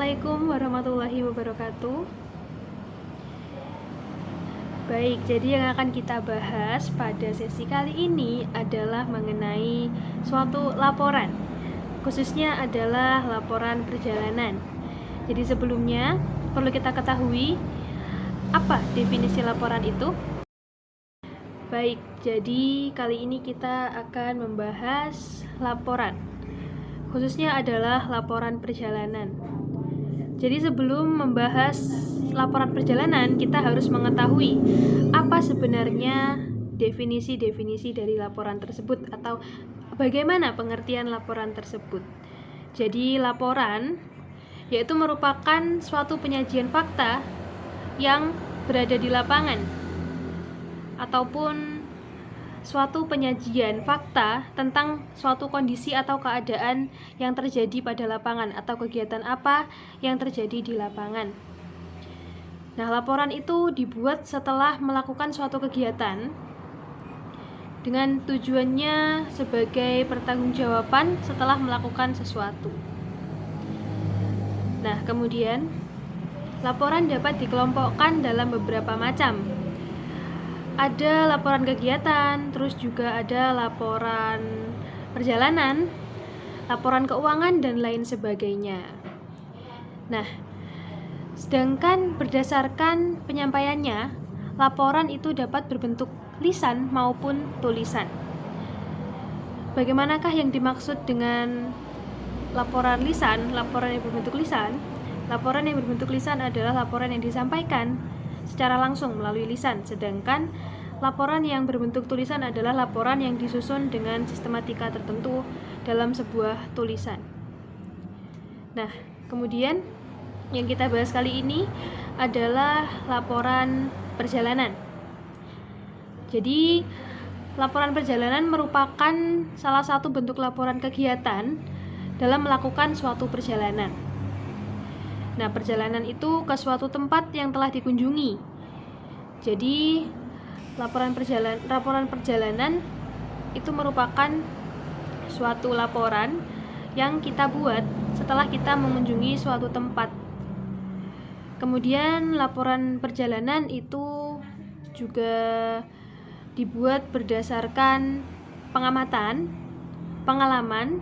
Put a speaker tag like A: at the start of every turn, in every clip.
A: Assalamualaikum warahmatullahi wabarakatuh. Baik, jadi yang akan kita bahas pada sesi kali ini adalah mengenai suatu laporan. Khususnya adalah laporan perjalanan. Jadi sebelumnya perlu kita ketahui apa definisi laporan itu? Baik, jadi kali ini kita akan membahas laporan. Khususnya adalah laporan perjalanan. Jadi sebelum membahas laporan perjalanan, kita harus mengetahui apa sebenarnya definisi-definisi dari laporan tersebut atau bagaimana pengertian laporan tersebut. Jadi laporan yaitu merupakan suatu penyajian fakta yang berada di lapangan ataupun suatu penyajian fakta tentang suatu kondisi atau keadaan yang terjadi pada lapangan atau kegiatan apa yang terjadi di lapangan. Nah, laporan itu dibuat setelah melakukan suatu kegiatan dengan tujuannya sebagai pertanggungjawaban setelah melakukan sesuatu. Nah, kemudian laporan dapat dikelompokkan dalam beberapa macam. Ada laporan kegiatan, terus juga ada laporan perjalanan, laporan keuangan, dan lain sebagainya. Nah, sedangkan berdasarkan penyampaiannya, laporan itu dapat berbentuk lisan maupun tulisan. Bagaimanakah yang dimaksud dengan laporan lisan? Laporan yang berbentuk lisan? Laporan yang berbentuk lisan adalah laporan yang disampaikan secara langsung melalui lisan, sedangkan laporan yang berbentuk tulisan adalah laporan yang disusun dengan sistematika tertentu dalam sebuah tulisan. Nah, kemudian yang kita bahas kali ini adalah laporan perjalanan. Jadi, laporan perjalanan merupakan salah satu bentuk laporan kegiatan dalam melakukan suatu perjalanan. Nah, perjalanan itu ke suatu tempat yang telah dikunjungi. Jadi, laporan perjalanan itu merupakan suatu laporan yang kita buat setelah kita mengunjungi suatu tempat. Kemudian, laporan perjalanan itu juga dibuat berdasarkan pengamatan, pengalaman,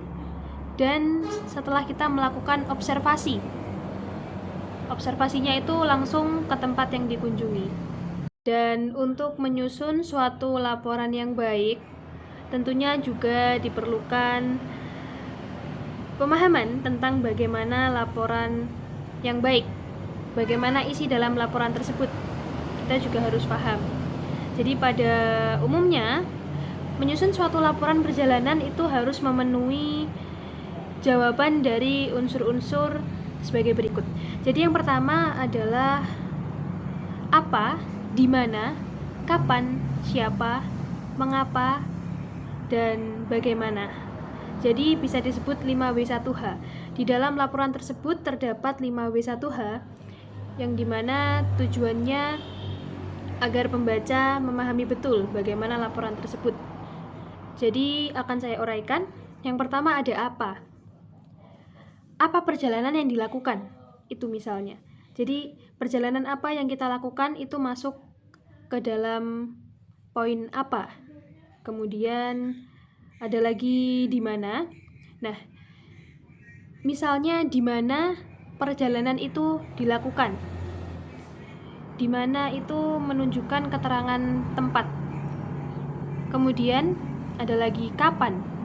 A: dan setelah kita melakukan observasi. Observasinya itu langsung ke tempat yang dikunjungi. Dan untuk menyusun suatu laporan yang baik, tentunya juga diperlukan pemahaman tentang bagaimana laporan yang baik, bagaimana isi dalam laporan tersebut. Kita juga harus paham. Jadi pada umumnya, menyusun suatu laporan perjalanan itu harus memenuhi jawaban dari unsur-unsur sebagai berikut. Jadi yang pertama adalah apa, di mana, kapan, siapa, mengapa, dan bagaimana. Jadi bisa disebut 5W1H. Di dalam laporan tersebut terdapat 5W1H yang dimana tujuannya agar pembaca memahami betul bagaimana laporan tersebut. Jadi akan saya uraikan. Yang pertama ada apa. Apa perjalanan yang dilakukan? Itu misalnya. Jadi perjalanan apa yang kita lakukan itu masuk ke dalam poin apa. Kemudian ada lagi di mana. Nah, misalnya di mana perjalanan itu dilakukan. Di mana itu menunjukkan keterangan tempat. Kemudian ada lagi kapan.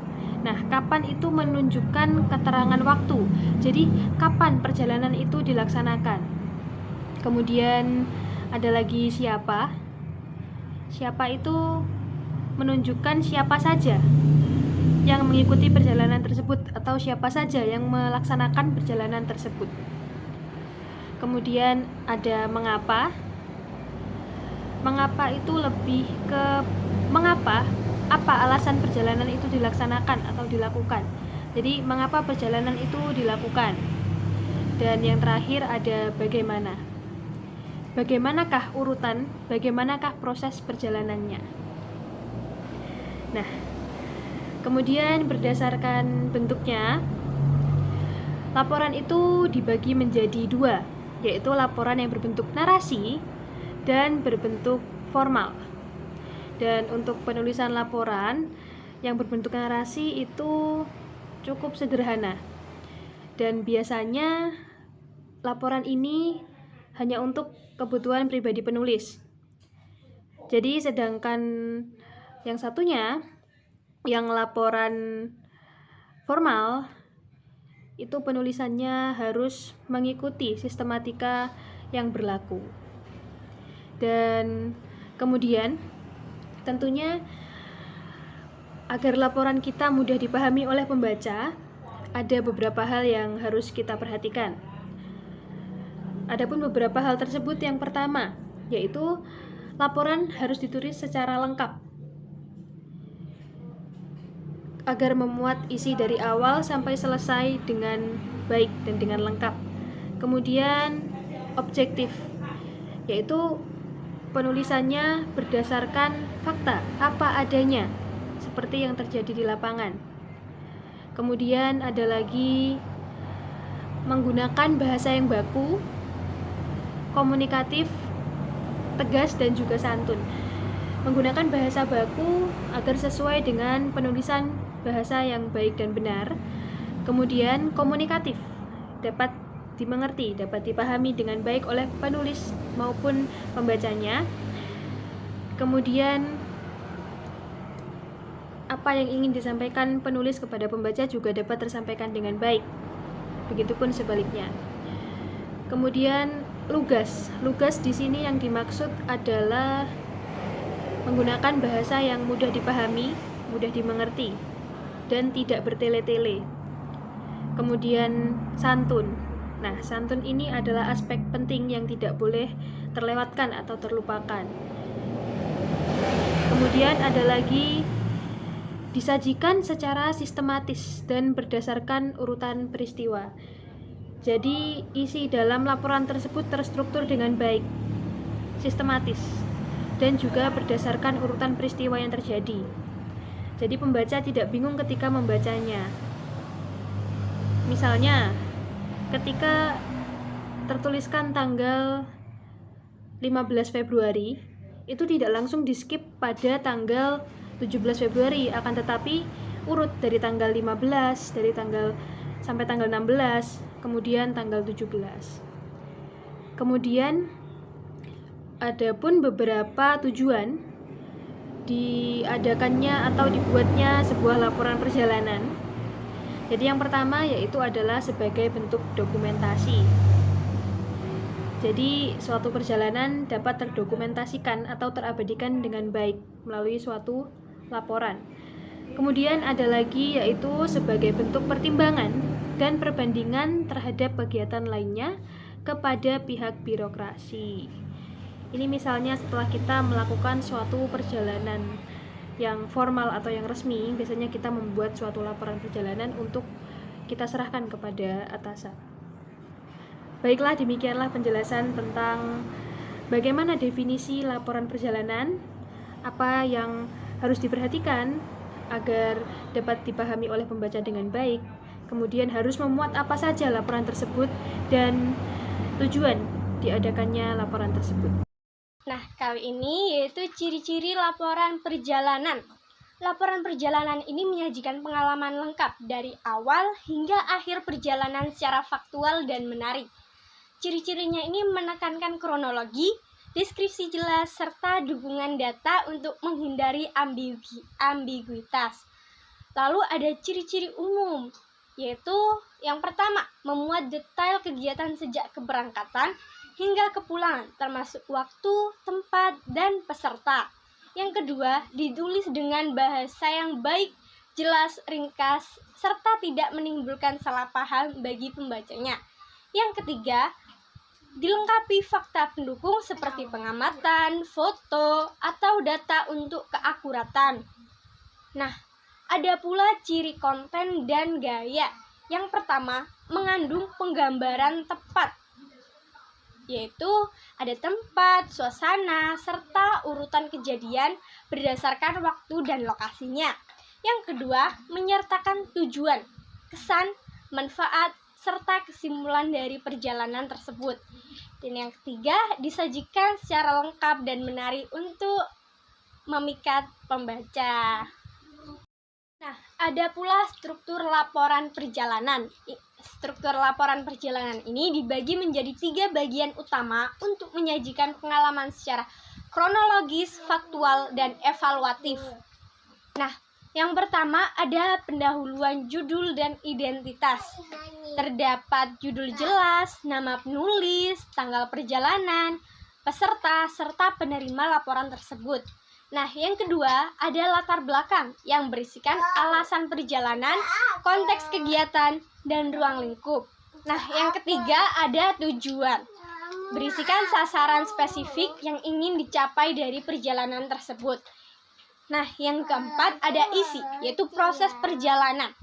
A: Nah, kapan itu menunjukkan keterangan waktu. Jadi, kapan perjalanan itu dilaksanakan. Kemudian ada lagi siapa. Siapa itu menunjukkan siapa saja yang mengikuti perjalanan tersebut atau siapa saja yang melaksanakan perjalanan tersebut. Kemudian ada mengapa. Mengapa itu lebih ke mengapa, apa alasan perjalanan itu dilaksanakan atau dilakukan. Jadi mengapa perjalanan itu dilakukan. Dan yang terakhir ada bagaimana. Bagaimanakah urutan, bagaimanakah proses perjalanannya. Nah, kemudian berdasarkan bentuknya, laporan itu dibagi menjadi dua, yaitu laporan yang berbentuk narasi dan berbentuk formal. Dan untuk penulisan laporan yang berbentuk narasi itu cukup sederhana. Dan biasanya laporan ini hanya untuk kebutuhan pribadi penulis. Jadi sedangkan yang satunya, yang laporan formal, itu penulisannya harus mengikuti sistematika yang berlaku. Dan kemudian tentunya agar laporan kita mudah dipahami oleh pembaca, ada beberapa hal yang harus kita perhatikan. Adapun beberapa hal tersebut, yang pertama yaitu laporan harus ditulis secara lengkap agar memuat isi dari awal sampai selesai dengan baik dan dengan lengkap. Kemudian objektif, yaitu penulisannya berdasarkan fakta apa adanya seperti yang terjadi di lapangan. Kemudian ada lagi menggunakan bahasa yang baku, komunikatif, tegas, dan juga santun. Menggunakan bahasa baku agar sesuai dengan penulisan bahasa yang baik dan benar. Kemudian komunikatif, dapat dimengerti, dapat dipahami dengan baik oleh penulis maupun pembacanya. Kemudian apa yang ingin disampaikan penulis kepada pembaca juga dapat tersampaikan dengan baik. Begitupun sebaliknya. Kemudian lugas. Lugas di sini yang dimaksud adalah menggunakan bahasa yang mudah dipahami, mudah dimengerti, dan tidak bertele-tele. Kemudian santun. Nah, santun ini adalah aspek penting yang tidak boleh terlewatkan atau terlupakan. Kemudian ada lagi disajikan secara sistematis dan berdasarkan urutan peristiwa. Jadi isi dalam laporan tersebut terstruktur dengan baik, sistematis, dan juga berdasarkan urutan peristiwa yang terjadi. Jadi pembaca tidak bingung ketika membacanya. Misalnya, ketika tertuliskan tanggal 15 Februari, itu tidak langsung di-skip pada tanggal 17 Februari, akan tetapi urut dari tanggal 15, dari tanggal sampai tanggal 16, kemudian tanggal 17. Kemudian ada pun beberapa tujuan diadakannya atau dibuatnya sebuah laporan perjalanan. Jadi yang pertama yaitu adalah sebagai bentuk dokumentasi. Jadi suatu perjalanan dapat terdokumentasikan atau terabadikan dengan baik melalui suatu laporan. Kemudian ada lagi yaitu sebagai bentuk pertimbangan dan perbandingan terhadap kegiatan lainnya kepada pihak birokrasi. Ini misalnya setelah kita melakukan suatu perjalanan yang formal atau yang resmi, biasanya kita membuat suatu laporan perjalanan untuk kita serahkan kepada atasan. Baiklah, demikianlah penjelasan tentang bagaimana definisi laporan perjalanan, apa yang harus diperhatikan agar dapat dipahami oleh pembaca dengan baik, kemudian harus memuat apa saja laporan tersebut, dan tujuan diadakannya laporan tersebut.
B: Nah, kali ini yaitu ciri-ciri laporan perjalanan. Laporan perjalanan ini menyajikan pengalaman lengkap dari awal hingga akhir perjalanan secara faktual dan menarik. Ciri-cirinya ini menekankan kronologi, deskripsi jelas, serta dukungan data untuk menghindari ambiguitas. Lalu ada ciri-ciri umum, yaitu yang pertama, memuat detail kegiatan sejak keberangkatan hingga kepulangan, termasuk waktu, tempat, dan peserta. Yang kedua, ditulis dengan bahasa yang baik, jelas, ringkas, serta tidak menimbulkan salah paham bagi pembacanya. Yang ketiga, dilengkapi fakta pendukung seperti pengamatan, foto, atau data untuk keakuratan. Nah, ada pula ciri konten dan gaya. Yang pertama, mengandung penggambaran tepat, yaitu ada tempat, suasana, serta urutan kejadian berdasarkan waktu dan lokasinya. Yang kedua, menyertakan tujuan, kesan, manfaat, serta kesimpulan dari perjalanan tersebut. Dan yang ketiga, disajikan secara lengkap dan menarik untuk memikat pembaca. Nah, ada pula struktur laporan perjalanan. Struktur laporan perjalanan ini dibagi menjadi 3 bagian utama untuk menyajikan pengalaman secara kronologis, faktual, dan evaluatif. Nah, yang pertama ada pendahuluan judul dan identitas. Terdapat judul jelas, nama penulis, tanggal perjalanan, peserta, serta penerima laporan tersebut. Nah, yang kedua ada latar belakang yang berisikan alasan perjalanan, konteks kegiatan, dan ruang lingkup. Nah, yang ketiga ada tujuan. Berisikan sasaran spesifik yang ingin dicapai dari perjalanan tersebut. Nah, yang keempat ada isi, yaitu proses perjalanan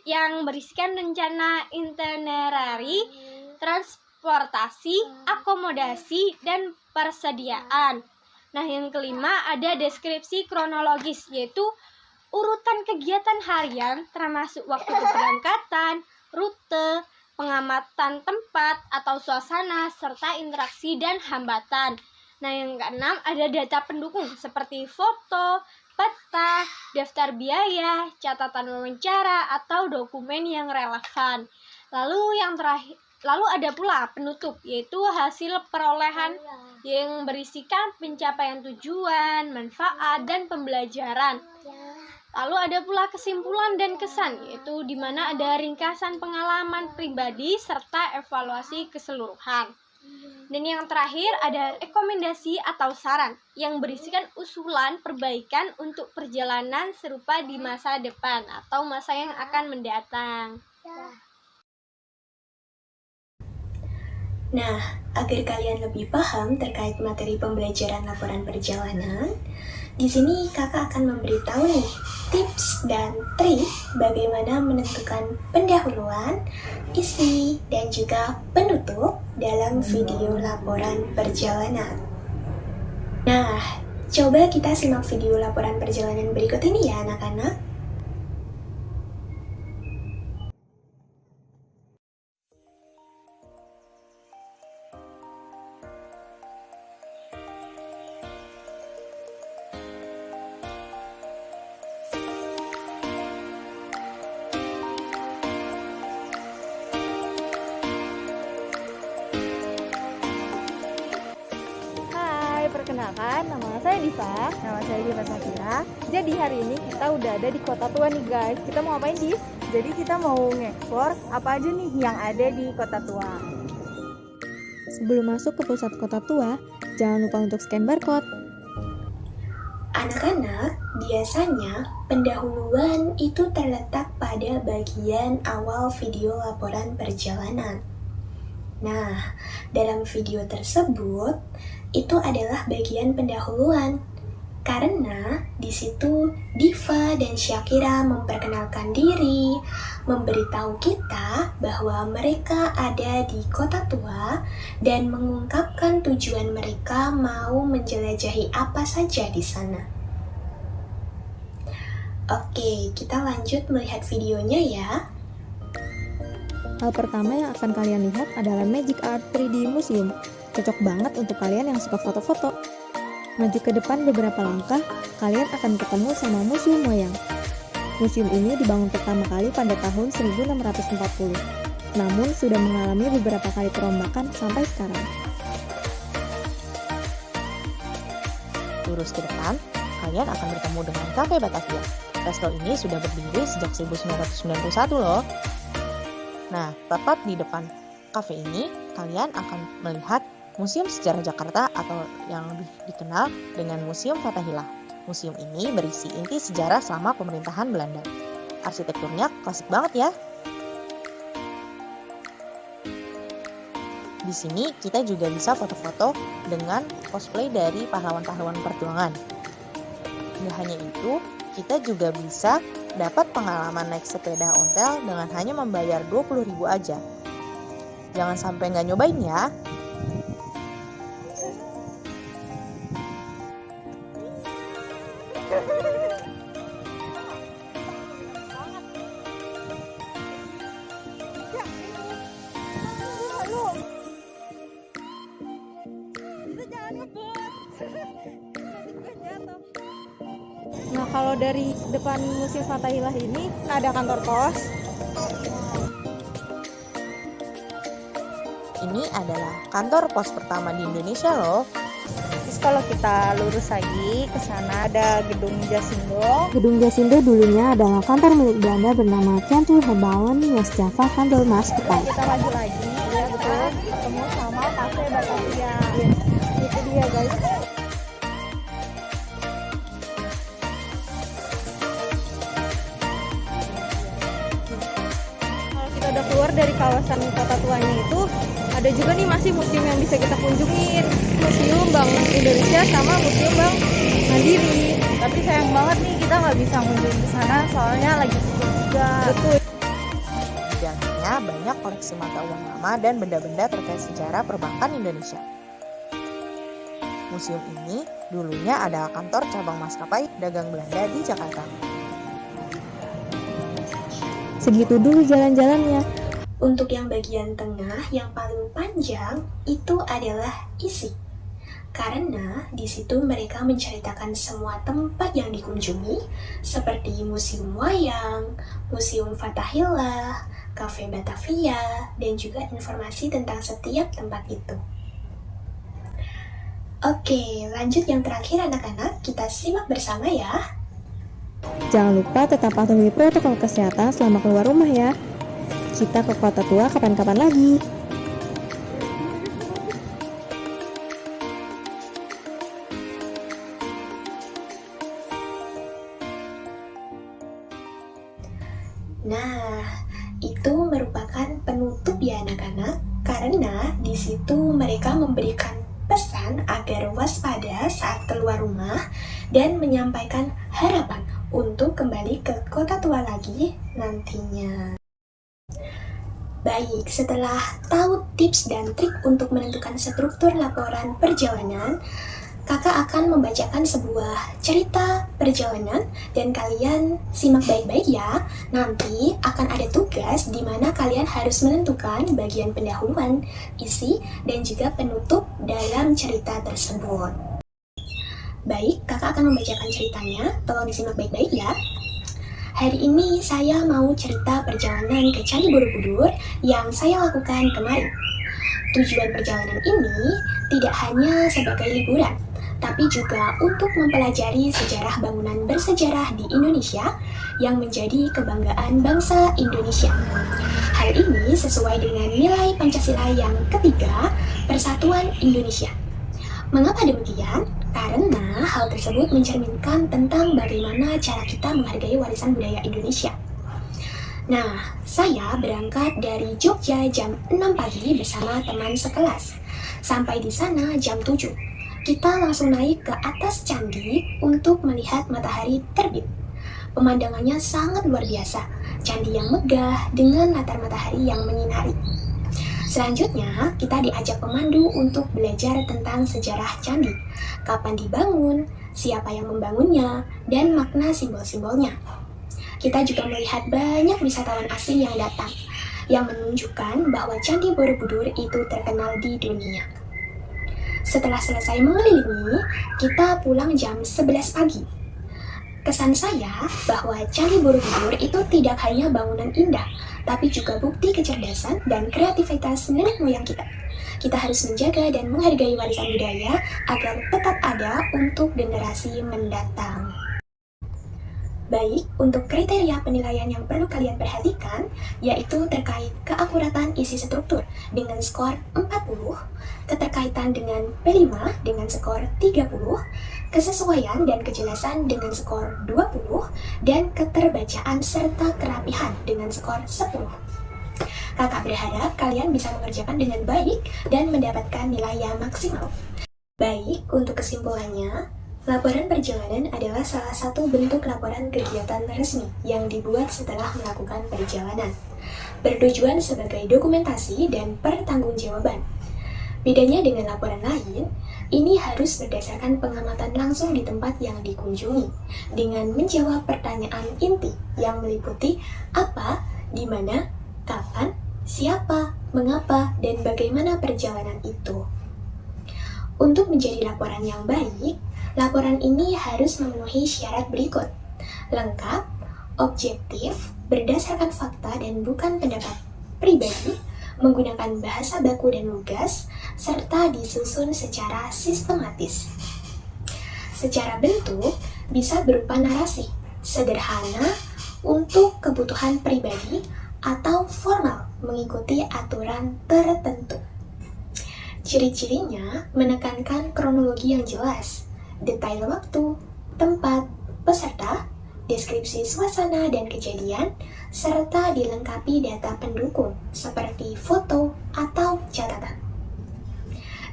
B: yang berisikan rencana itinerary, transportasi, akomodasi, dan persediaan. Nah, yang kelima ada deskripsi kronologis, yaitu urutan kegiatan harian termasuk waktu keberangkatan, rute, pengamatan tempat atau suasana, serta interaksi dan hambatan. Nah, yang keenam ada data pendukung seperti foto, peta, daftar biaya, catatan wawancara, atau dokumen yang relevan. Lalu ada pula penutup, yaitu hasil perolehan yang berisikan pencapaian tujuan, manfaat, dan pembelajaran. Lalu ada pula kesimpulan dan kesan, yaitu di mana ada ringkasan pengalaman pribadi serta evaluasi keseluruhan. Dan yang terakhir ada rekomendasi atau saran yang berisikan usulan perbaikan untuk perjalanan serupa di masa depan atau masa yang akan mendatang.
C: Nah, agar kalian lebih paham terkait materi pembelajaran laporan perjalanan, di sini kakak akan memberitahu nih tips dan trik bagaimana menentukan pendahuluan, isi, dan juga penutup dalam video laporan perjalanan. Nah, coba kita simak video laporan perjalanan berikut ini ya anak-anak.
D: Perkenalkan, nama saya Diva. Nama saya Diva Safira. Jadi hari ini kita udah ada di Kota Tua nih guys. Kita mau ngapain Div? Jadi kita mau nge-explore apa aja nih yang ada di Kota Tua. Sebelum masuk ke pusat Kota Tua, jangan lupa untuk scan barcode.
C: Anak-anak, biasanya pendahuluan itu terletak pada bagian awal video laporan perjalanan. Nah, dalam video tersebut itu adalah bagian pendahuluan karena di situ Diva dan Syakira memperkenalkan diri, memberitahu kita bahwa mereka ada di Kota Tua dan mengungkapkan tujuan mereka mau menjelajahi apa saja di sana. Oke, kita lanjut melihat videonya ya.
D: Hal pertama yang akan kalian lihat adalah Magic Art 3D Museum. Cocok banget untuk kalian yang suka foto-foto. Maju ke depan beberapa langkah, kalian akan ketemu sama Museum Wayang. Museum ini dibangun pertama kali pada tahun 1640, namun sudah mengalami beberapa kali perombakan sampai sekarang.
E: Lurus ke depan, kalian akan bertemu dengan Cafe Batavia. Resto ini sudah berdiri sejak 1991 loh. Nah, tepat di depan kafe ini, kalian akan melihat Museum Sejarah Jakarta atau yang lebih dikenal dengan Museum Fathahillah. Museum ini berisi inti sejarah selama pemerintahan Belanda. Arsitekturnya klasik banget ya. Di sini kita juga bisa foto-foto dengan cosplay dari pahlawan-pahlawan perjuangan. Tidak hanya itu, kita juga bisa dapat pengalaman naik sepeda ontel dengan hanya membayar 20.000 aja. Jangan sampai nggak nyobain ya.
D: Kalau dari depan Museum Fathahillah ini ada kantor pos.
E: Ini adalah kantor pos pertama di Indonesia loh.
D: Terus kalau kita lurus lagi ke sana ada Gedung Jasindo. Gedung Jasindo dulunya adalah kantor milik Belanda bernama Century Verbouwen West Java Handelsmaatschappij. Kita maju lagi, ya betul, ketemu sama Cafe Batavia. Itu dia guys. Kalau kita udah keluar dari kawasan kota tuanya itu, ada juga nih masih museum yang bisa kita kunjungin. Museum Bank Indonesia sama Museum Bank Mandiri. Tapi sayang banget nih kita nggak bisa kunjungin ke sana soalnya lagi tutup juga. Betul.
E: Di dalamnya banyak koleksi mata uang lama dan benda-benda terkait sejarah perbankan Indonesia. Museum ini dulunya adalah kantor cabang maskapai dagang Belanda di Jakarta.
D: Segitu dulu jalan-jalannya.
C: Untuk yang bagian tengah yang paling panjang itu adalah isi. Karena di situ mereka menceritakan semua tempat yang dikunjungi seperti Museum Wayang, Museum Fathahillah, Cafe Batavia, dan juga informasi tentang setiap tempat itu. Oke, lanjut yang terakhir anak-anak, kita simak bersama ya.
D: Jangan lupa tetap patuhi protokol kesehatan selama keluar rumah ya. Kita ke kota tua kapan-kapan lagi.
C: Nah, itu merupakan penutup ya anak-anak, karena di situ mereka memberikan pesan agar waspada saat keluar rumah dan menyampaikan harapan untuk kembali ke kota tua lagi nantinya. Baik, setelah tahu tips dan trik untuk menentukan struktur laporan perjalanan, kakak akan membacakan sebuah cerita perjalanan dan kalian simak baik-baik ya. Nanti akan ada tugas di mana kalian harus menentukan bagian pendahuluan, isi, dan juga penutup dalam cerita tersebut. Baik, kakak akan membacakan ceritanya, tolong disimak baik-baik ya. Hari ini saya mau cerita perjalanan ke Candi Borobudur yang saya lakukan kemarin. Tujuan perjalanan ini tidak hanya sebagai liburan, tapi juga untuk mempelajari sejarah bangunan bersejarah di Indonesia yang menjadi kebanggaan bangsa Indonesia. Hal ini sesuai dengan nilai Pancasila yang ketiga, Persatuan Indonesia. Mengapa demikian? Karena hal tersebut mencerminkan tentang bagaimana cara kita menghargai warisan budaya Indonesia. Nah, saya berangkat dari Jogja jam 6 pagi bersama teman sekelas. Sampai di sana jam 7. Kita langsung naik ke atas candi untuk melihat matahari terbit. Pemandangannya sangat luar biasa. Candi yang megah dengan latar matahari yang menyinari. Selanjutnya, kita diajak pemandu untuk belajar tentang sejarah candi, kapan dibangun, siapa yang membangunnya, dan makna simbol-simbolnya. Kita juga melihat banyak wisatawan asing yang datang, yang menunjukkan bahwa Candi Borobudur itu terkenal di dunia. Setelah selesai mengelilingi, kita pulang jam 11 pagi. Kesan saya bahwa Candi Borobudur itu tidak hanya bangunan indah, tapi juga bukti kecerdasan dan kreativitas nenek moyang kita. Kita harus menjaga dan menghargai warisan budaya agar tetap ada untuk generasi mendatang. Baik, untuk kriteria penilaian yang perlu kalian perhatikan, yaitu terkait keakuratan isi struktur dengan skor 40, keterkaitan dengan P5 dengan skor 30, kesesuaian dan kejelasan dengan skor 20, dan keterbacaan serta kerapihan dengan skor 10. Kakak berharap kalian bisa mengerjakan dengan baik dan mendapatkan nilai yang maksimal. Baik, untuk kesimpulannya, laporan perjalanan adalah salah satu bentuk laporan kegiatan resmi yang dibuat setelah melakukan perjalanan, bertujuan sebagai dokumentasi dan pertanggungjawaban. Bedanya dengan laporan lain, ini harus berdasarkan pengamatan langsung di tempat yang dikunjungi, dengan menjawab pertanyaan inti yang meliputi apa, di mana, kapan, siapa, mengapa, dan bagaimana perjalanan itu. Untuk menjadi laporan yang baik, laporan ini harus memenuhi syarat berikut. lengkap, objektif, berdasarkan fakta dan bukan pendapat pribadi, menggunakan bahasa baku dan lugas, serta disusun secara sistematis. Secara bentuk, bisa berupa narasi, sederhana untuk kebutuhan pribadi, atau formal mengikuti aturan tertentu. Ciri-cirinya menekankan kronologi yang jelas, detail waktu, tempat, peserta, deskripsi suasana dan kejadian, serta dilengkapi data pendukung seperti foto atau catatan.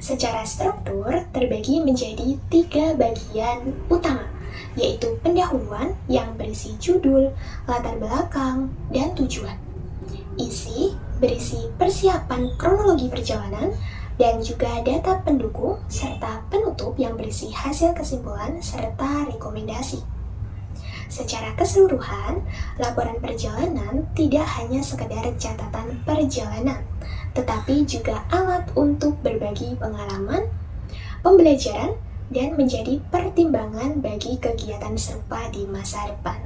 C: Secara struktur terbagi menjadi 3 bagian utama, yaitu pendahuluan yang berisi judul, latar belakang, dan tujuan. Isi berisi persiapan kronologi perjalanan dan juga data pendukung serta penutup yang berisi hasil kesimpulan serta rekomendasi. Secara keseluruhan, laporan perjalanan tidak hanya sekedar catatan perjalanan, tetapi juga alat untuk berbagi pengalaman, pembelajaran, dan menjadi pertimbangan bagi kegiatan serupa di masa depan.